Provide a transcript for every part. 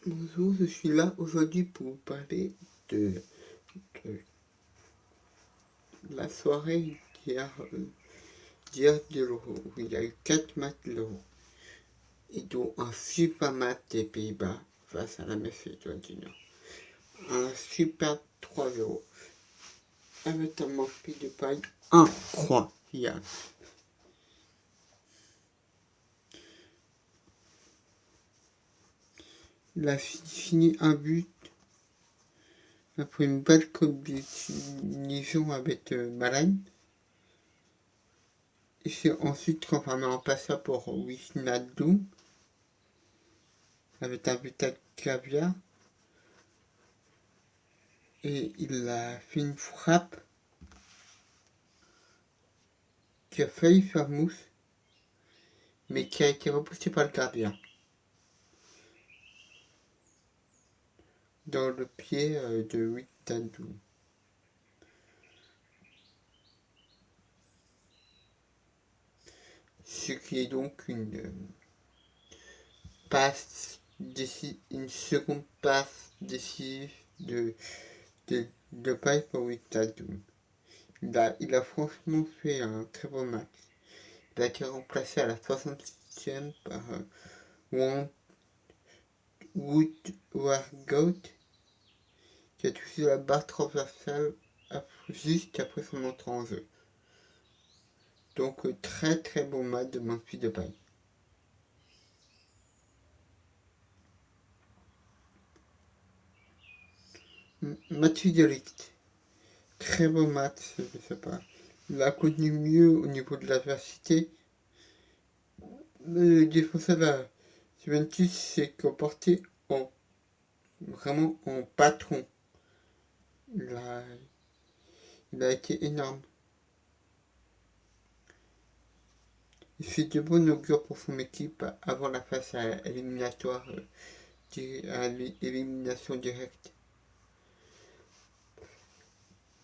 Bonjour, je suis là aujourd'hui pour vous parler de la soirée d'hier de l'Euro, où il y a eu 4 matchs de l'Euro, et dont un super match des Pays-Bas face à la Macédoine du Nord. Un super 3-0, avec un manque de paille incroyable. La fini un but après une belle combinaison avec Malane. Il s'est ensuite transformé en passeur pour Wijnaldum avec un but à caviar. Et il a fait une frappe qui a failli faire mousse, mais qui a été repoussée par le gardien dans le pied de Wijnaldum. Ce qui est donc une seconde passe décisive de paille pour Wijnaldum. Il a franchement fait un très bon match. Il a été remplacé à la 66e par Woodward, qui a touché la barre transversale juste après son entrée en jeu. Donc très très bon match de Memphis Depay. Mathieu de Ligt, très bon match, je sais pas. Il a connu mieux au niveau de l'adversité. Le défenseur de la Juventus s'est comporté vraiment en patron. Il a été énorme. Il fait de bon augure pour son équipe avant la phase éliminatoire, à l'élimination directe.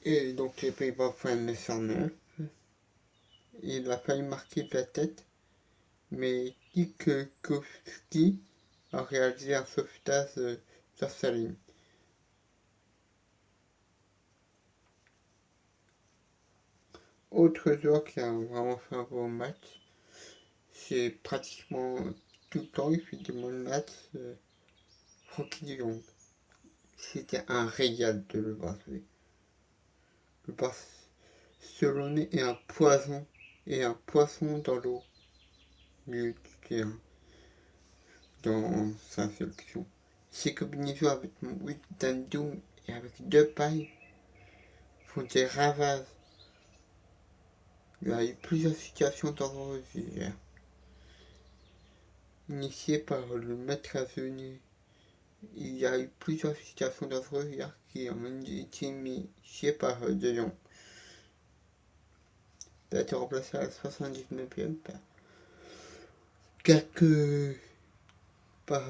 Et donc les Pays-Bas prennent le 109. Il a failli marquer de la tête, mais Kikowski a réalisé un sauvetage sur sa ligne. Autre joueur qui a vraiment fait un bon match, c'est pratiquement tout le temps, il fait des bons matchs, Frenkie de Jong. C'était un régal de le voir jouer. Le Barcelonais est un poisson dans l'eau, milieu du terrain, dans sa sélection. Ses combinaisons avec Wijnaldum et avec Depay font des ravages. Il y a eu plusieurs situations dangereuses hier. Initiées par le maître à venir, il y a eu plusieurs situations dangereuses hier qui ont été initiées par De Jong. Il a été remplacé à la 79e par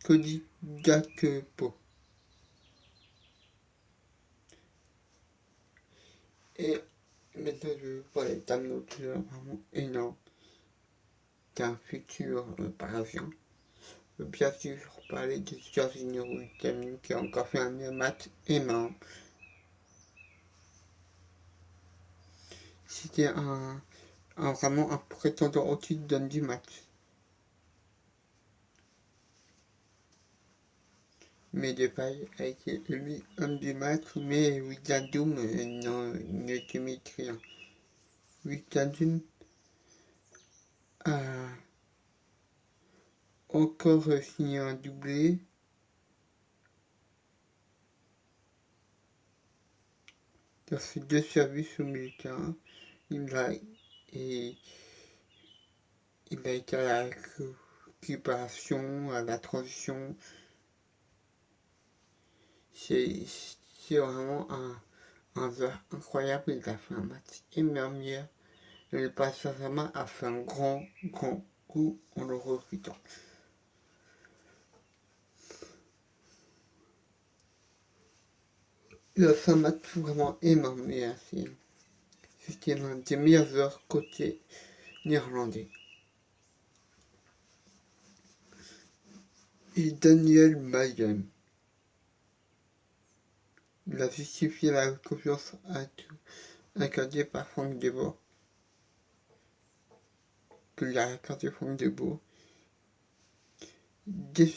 Cody Gakpo. Et maintenant, je vais parler d'un autre joueur vraiment énorme, d'un futur parisien. Je veux bien sûr parler de Jorginho Wijnaldum qui a encore fait un meilleur match énorme. C'était vraiment un prétendant au titre du match. Mais Depay a été élu homme du match, mais Wijnaldum ne te rien. Wijnaldum a encore signé un doublé. Il a fait 2 services au milieu de terrain. Il a été à la récupération, à la transition. C'est vraiment un joueur incroyable. Il a fait un match énorme hier. Et le Paris Saint-Germain a fait un grand coup en le recrutant. Il a fait un match vraiment énorme hier. C'était l'un des meilleurs joueurs côté néerlandais. et Daniel Mayem. Il a justifié la confiance accordée par Franck Debourg. Que a accordé Franck Debourg. Dès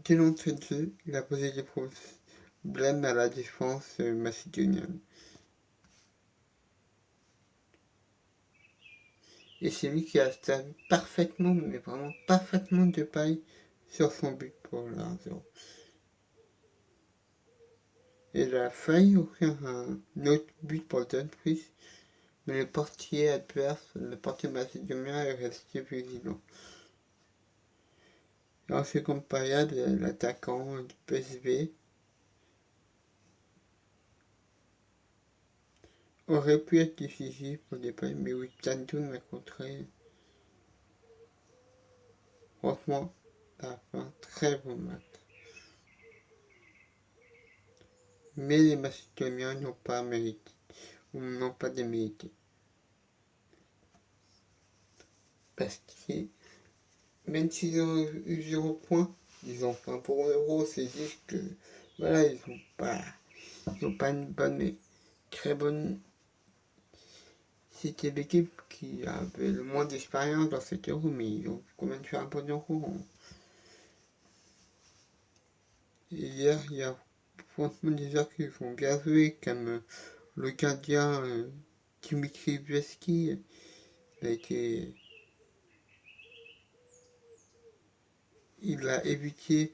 l'entrée de jeu, il a posé des problèmes à la défense macédonienne. Et c'est lui qui a servi parfaitement, mais vraiment parfaitement de paille sur son but pour le 1-0. Et il a failli offrir un autre but pour Dumfries, mais le portier adverse, le portier macédonien est resté vigilant. Et en seconde période, l'attaquant du PSV aurait pu être décisif pour des pailles, mais Wijnaldum a contré. Franchement, ça a fait un très bon match. Mais les Macédoniens n'ont pas mérité, ou n'ont pas démérité. Parce que même s'ils ont eu 0 points, ils ont fait un pour l'Euro, c'est juste que voilà, ils n'ont pas une bonne, très bonne. C'était l'équipe qui avait le moins d'expérience dans cet Euro, mais ils ont quand même fait un bon Euro. Et hier, il y a franchement des joueurs qui ont bien joué, comme le gardien Dimitri Veski. Il a évité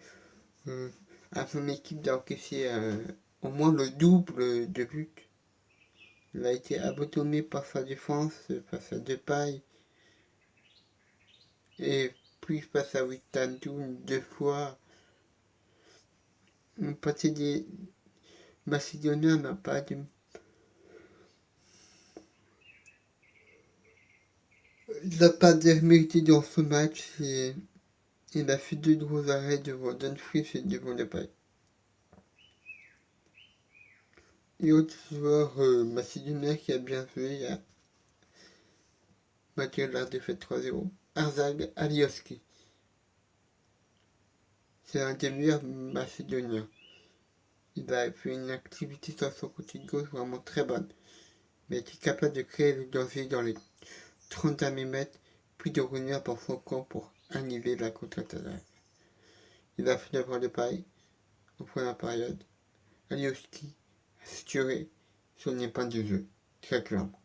à son équipe d'encaisser au moins le double de buts. Il a été abandonné par sa défense face à Depay. Et puis face à Wijnaldum 2 fois. Le parti des Macédoniens n'a pas de... Il n'a pas mérité dans ce match et il a fait 2 gros arrêts devant Dumfries et devant Depay. Et autre joueur macédonien qui a bien joué, malgré la défaite 3-0, Arzag Alioski. C'est un des meilleurs macédoniens. Il a fait une activité sur son côté gauche vraiment très bonne. Mais il était capable de créer le danger dans les 30 derniers mètres, puis de revenir pour son camp pour annuler la contre-attaque. Il a fait devant de paille en première période. Alioski a assuré son épingle du jeu, très clairement.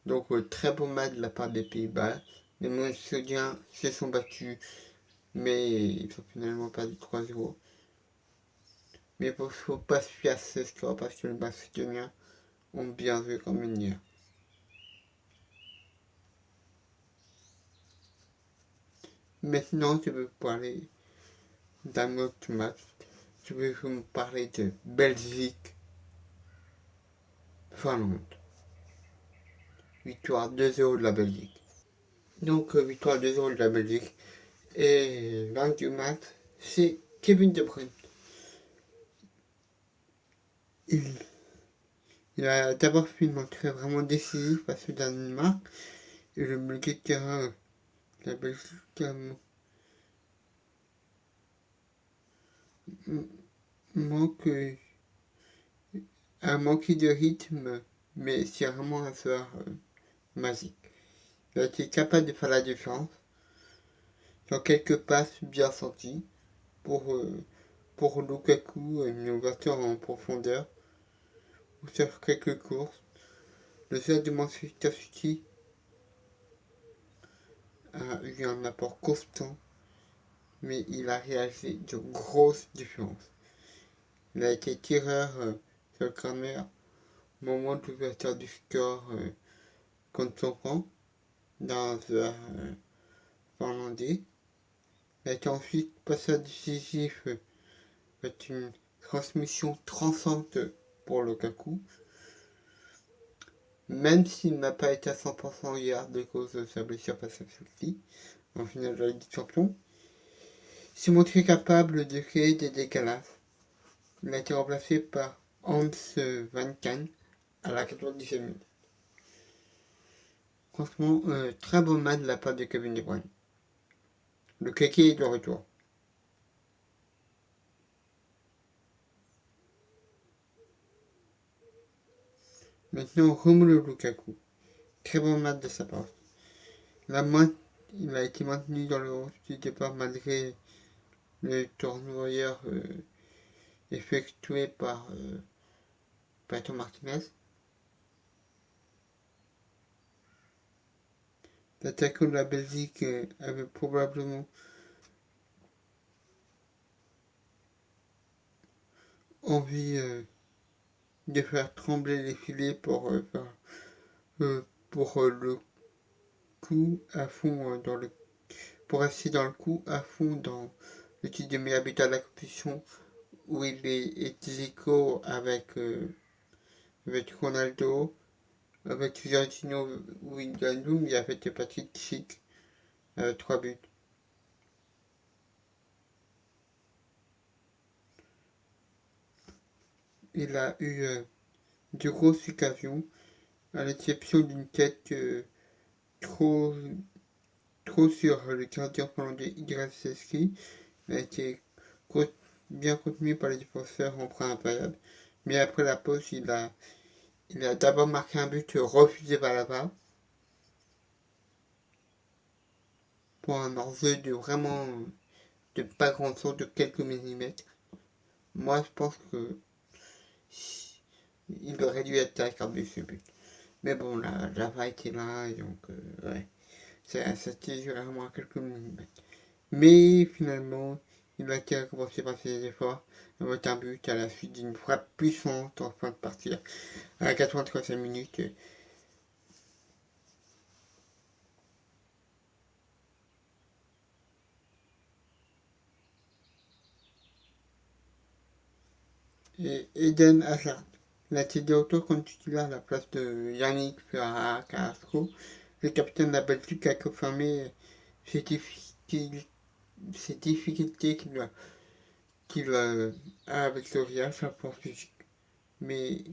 Donc très bon match de la part des Pays-Bas. Les Macédoniens se sont battus, mais ils ont finalement perdu 3-0. Mais il ne faut pas se fier à ce score parce que les Macédoniens ont bien joué comme une hier. Maintenant, je vais vous parler d'un autre match. Je vais vous parler de Belgique-Finlande. Victoire 2-0 de la Belgique. Donc, victoire 2-0 de la Belgique. Et l'un du match, c'est Kevin De Bruyne. Il a d'abord fait une entrée vraiment décisive face au Danemark. Et le milieu de terrain, la Belgique a manqué de rythme, mais c'est vraiment un joueur magique. Il a été capable de faire la différence sur quelques passes bien senties pour Lukaku, une ouverture en profondeur, ou sur quelques courses. Le joueur du Manchester City a eu un apport constant, mais il a réalisé de grosses différences. Il a été tireur sur le corner au moment de l'ouverture du score contre son camp dans un finlandais. Il a été ensuite passeur décisif avec une transmission transcendante pour Lukaku. Même s'il n'a pas été à 100% hier de cause de sa blessure face à Chelsea en finale de la Ligue des Champions, il s'est montré capable de créer des décalages. Il a été remplacé par Hans Van Kahn à la 97 minutes. Franchement, très bon match de la part de Kevin De Bruyne. Le kéké est de retour. Maintenant, Romelu Lukaku. Très bon match de sa part. Il a été maintenu dans le 11 du départ malgré le tournoyeur effectué par Pato Martinez. L'attaquant de la Belgique avait probablement envie de faire trembler les filets pour le coup à fond pour rester dans le coup à fond dans le titre de meilleur buteur de la compétition où il est éco avec Ronaldo, avec Giorgino Wijnaldum, il a fait Patrick Schick avec 3 buts. Il a eu de grosses occasions, à l'exception d'une tête trop sur le gardien finlandais Igraseski. Il a été bien contenu par les défenseurs en prend impayable. Mais après la pause, il a d'abord marqué un but refusé par la barre. Pour un hors-jeu de vraiment de pas grand chose, de quelques millimètres. Moi, je pense que il aurait dû être accordé ce but. Mais bon, la VAR était là, et donc, ouais. Ça s'est joué vraiment à quelques millimètres. Mais finalement, il a été récompensé par ses efforts avec un but à la suite d'une frappe puissante en fin de partie. À la 83e minute. Et Eden Hazard. Il a été de retour comme titulaire à la place de Yannick Carrasco. Le capitaine de la Belgique a confirmé ses difficultés qu'il a avec le Real, sa force physique. Mais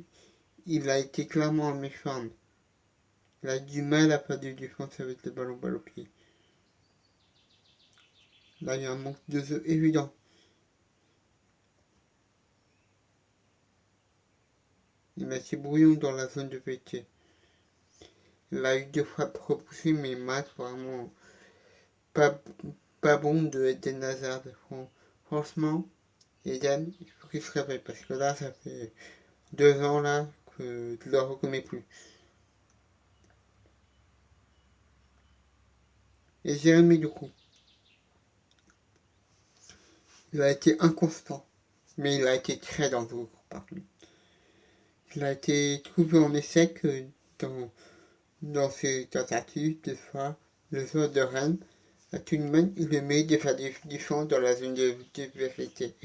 il a été clairement en méforme. Il a du mal à faire de défense avec le ballon balle au pied. Là, il y a un manque de jeu évident. Il a été brouillon dans la zone de pété. Il a eu 2 frappes repoussées, mais match vraiment pas, pas bon de Eden Hazard. Franchement, Eden, il faut qu'il se réveille parce que là, ça fait 2 ans là que je ne le reconnais plus. Et Jérémy du coup, il a été inconstant, mais il a été très dangereux par lui. Il a été trouvé en échec dans ses tentatives de fois. Le joueur de Rennes, à tout le monde, il le met de faire des défenses dans la zone de vérité.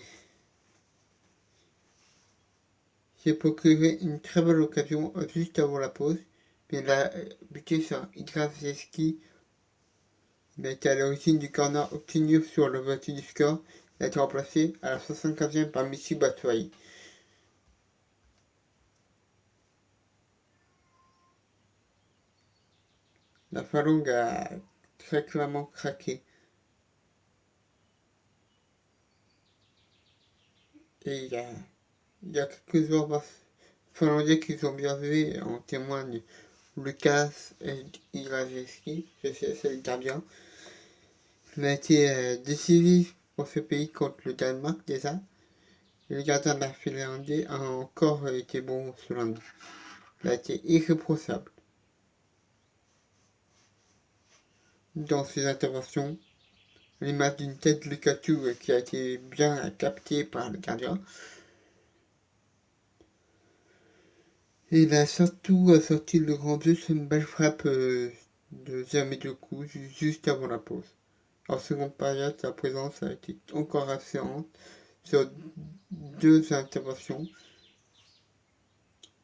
J'ai procuré une très belle occasion juste avant la pause, mais il a buté sur Igrazeski. Il a été à l'origine du corner obtenu sur le voiture du score. Il a été remplacé à la 75e par Missy Batshuayi. La phalange a très clairement craqué. Et il y a quelques joueurs finlandais qui sont bien joués, en témoigne Lukas Igrazeski, c'est le gardien. Il a été décisif pour ce pays contre le Danemark déjà. Et le gardien de la Finlandais a encore été bon ce lundi. Il a été irréprochable dans ses interventions. L'image d'une tête de Lukaku qui a été bien captée par le gardien. Et il a surtout sorti le grand jeu sur une belle frappe de Jeremy Doku juste avant la pause. En seconde période, sa présence a été encore assurante sur 2 interventions.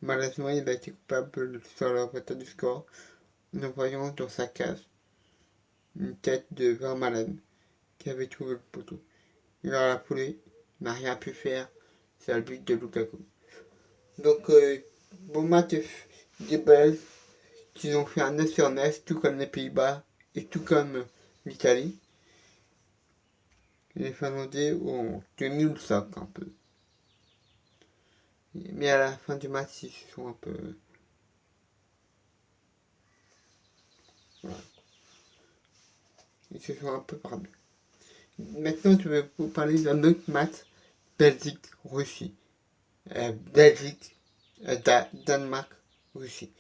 Malheureusement, il a été coupable sur la voiture du score en voyant dans sa cage une tête de Vermaelen qui avait trouvé le poteau. Il a la foulée, n'a rien pu faire, c'est le but de Lukaku. Donc, bon match des Belges qui ont fait un 9 sur 9, tout comme les Pays-Bas et tout comme l'Italie. Les Finlandais ont tenu le soc un peu. Mais à la fin du match, ils se sont un peu... Voilà. Ils se sont un peu perdus. Maintenant, je vais vous parler d'un autre match, Belgique-Russie. Belgique, Danemark-Russie.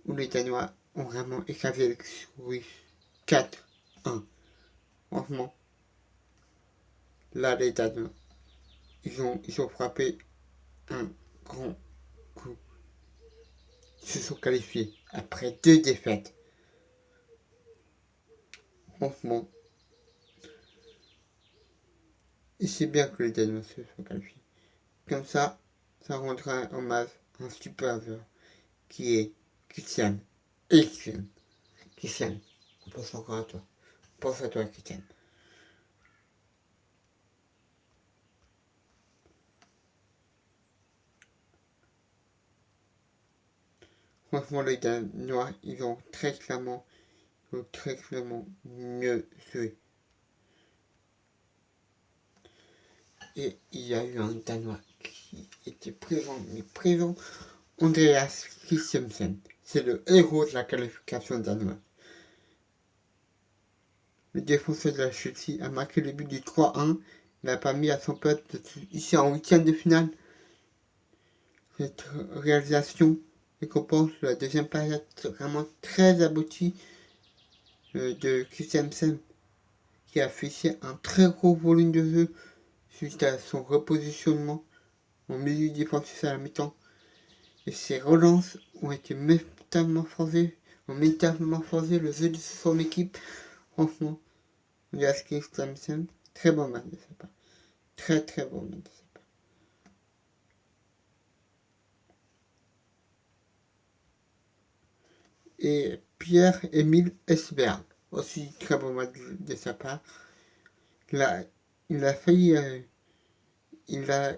Où les Danois ont vraiment écrasé les Russes 4-1. Franchement, là, les Danois, ils ont frappé un grand coup. Ils se sont qualifiés après 2 défaites. Franchement, et c'est bien que les Danois se soient qualifiés. Comme ça rendra hommage à un super joueur qui est Christian Eriksen. Christian, on pense encore à toi. Pense à toi, Christian. Franchement, les Danois, ils ont très clairement mieux joué. Et il y a eu un Danois qui était présent, Andreas Christensen. C'est le héros de la qualification danoise. Le défenseur de la Chelsea a marqué le but du 3-1. Il a permis à son pote ici en huitième de finale. Cette réalisation récompense la deuxième période vraiment très aboutie de Christensen, qui a affiché un très gros volume de jeu suite à son repositionnement en milieu défensif à la mi-temps. Et ses relances ont été métamorphosées le jeu de son équipe. Franchement, Andreas Christensen, très bon match de sa part. Très bon match de sa part. Et Pierre-Emile Hesberg, aussi très bon match de sa part. Il a failli, il a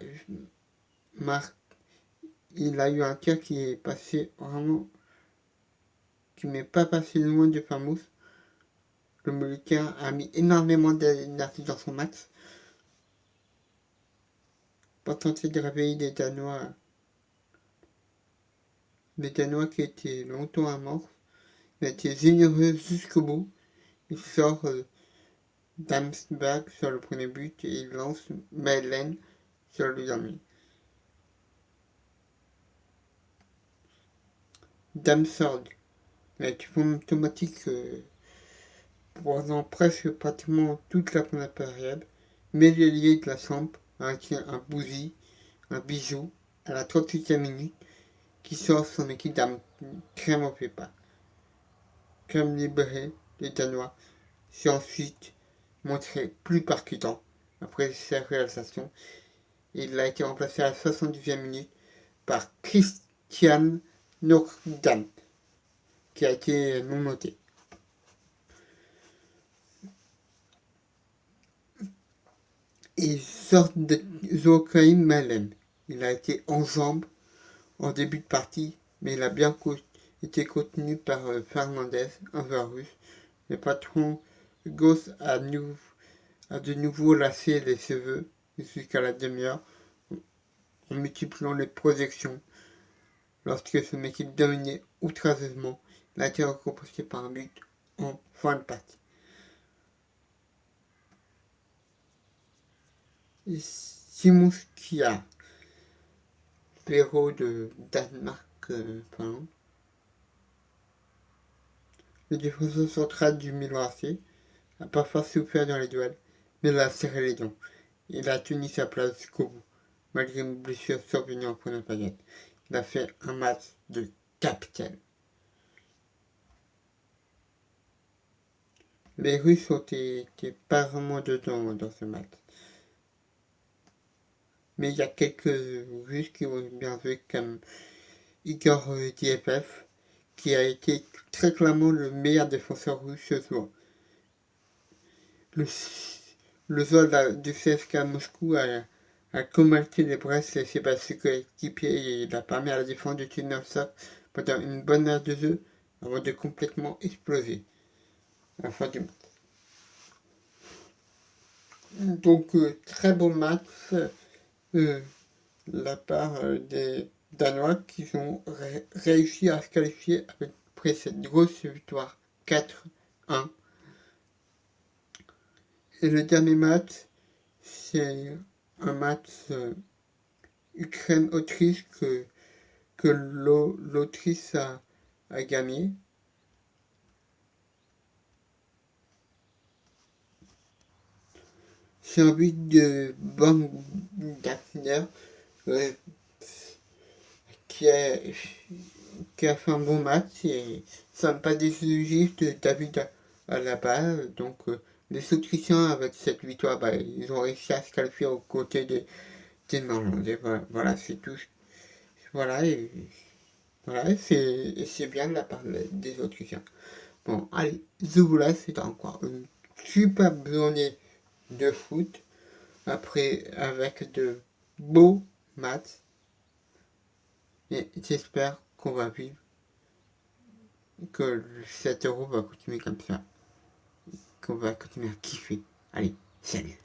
eu un tir qui est passé vraiment, qui n'est pas passé loin de Famous. Le Mexicain a mis énormément d'énergie dans son match pour tenter de réveiller les Danois qui étaient longtemps amorphes. Il a été généreux jusqu'au bout. Il sort Damsberg sur le premier but et il lance Mellen sur le dernier. Damsberg a été automatique pendant presque pratiquement toute la première période, mais l'ailier de la Samp a été un bijou à la 38e minute qui sort son équipe d'un très mauvais pas. Comme libéré, les Danois s'est ensuite montré plus percutant après sa réalisation. Il a été remplacé à la 70e minute par Christian Nordam, qui a été non noté. Il sort de Joachim Malen. Il a été en jambes en début de partie, mais il a bien été contenu par Fernandez, un joueur russe. Le patron Gauss a de nouveau lassé les cheveux jusqu'à la demi-heure en multipliant les projections. Lorsque son équipe dominait outrageusement, il a été récompensé par un but en fin de partie. Et Simon Skia, héros de Danemark, le défenseur central du Milan AC a parfois souffert dans les duels, mais il a serré les dents. Il a tenu sa place jusqu'au bout, malgré une blessure survenue en première période. Il a fait un match de capitaine. Les Russes n'étaient pas vraiment dedans dans ce match. Mais il y a quelques Russes qui ont bien joué, comme Igor Diepev, qui a été très clairement le meilleur défenseur russe ce soir. Le joueur du CSKA Moscou a commalqué les Brest et s'est battu coéquipier et il a permis à la défense de tenir le sac pendant une bonne heure de jeu avant de complètement exploser à la fin du match. Donc, très beau match de la part des Danois qui ont réussi à se qualifier après cette grosse victoire 4-1. Et le dernier match, c'est un match Ukraine-Autriche que l'Autriche a gagné. C'est un but de Baumgartner euh, qui a, qui a fait un bon match et ça n'a pas déçu juste David à la balle. Donc les Autrichiens avec cette victoire, ils ont réussi à se qualifier aux côtés des Néerlandais. Voilà, c'est tout. Voilà, et voilà, c'est bien de la part des Autrichiens. Bon, allez, je vous laisse, c'est encore une superbe journée de foot. Après, avec de beaux matchs. Et j'espère qu'on va vivre, que cet euro va continuer comme ça, qu'on va continuer à kiffer. Allez, salut!